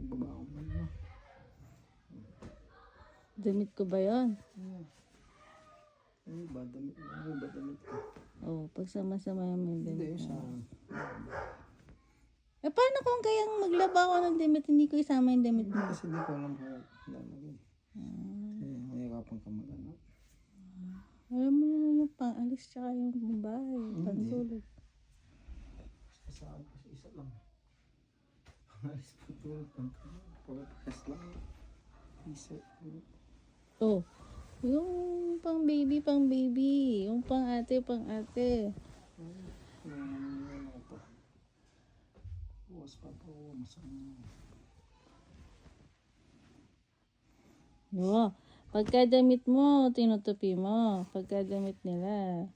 Magbabaho mo na. Damit ko ba yun? Ano ba damit? Ano ba damit ko? Oo, pag sama-sama yung may Hindi, damit. sa... Eh, paano kung kayang maglaba ako ng damit, hindi ko isama yung damit mo? Kasi di ko alam kung lalagay. Kaya mahirapan ka mag-ano. Alam mo naman yung pang-alis tsaka yung bahay, pantulog. Basta sa akin kasi isa lang. Pangalis pagtulog, pantulog. Pagpakas lang. Isa. Oh, yung pang baby. Yung pang ate. Ano pa? Buwas pa po. Masama. Oo, pagka damit mo, tinutupi mo. Pagka damit nila.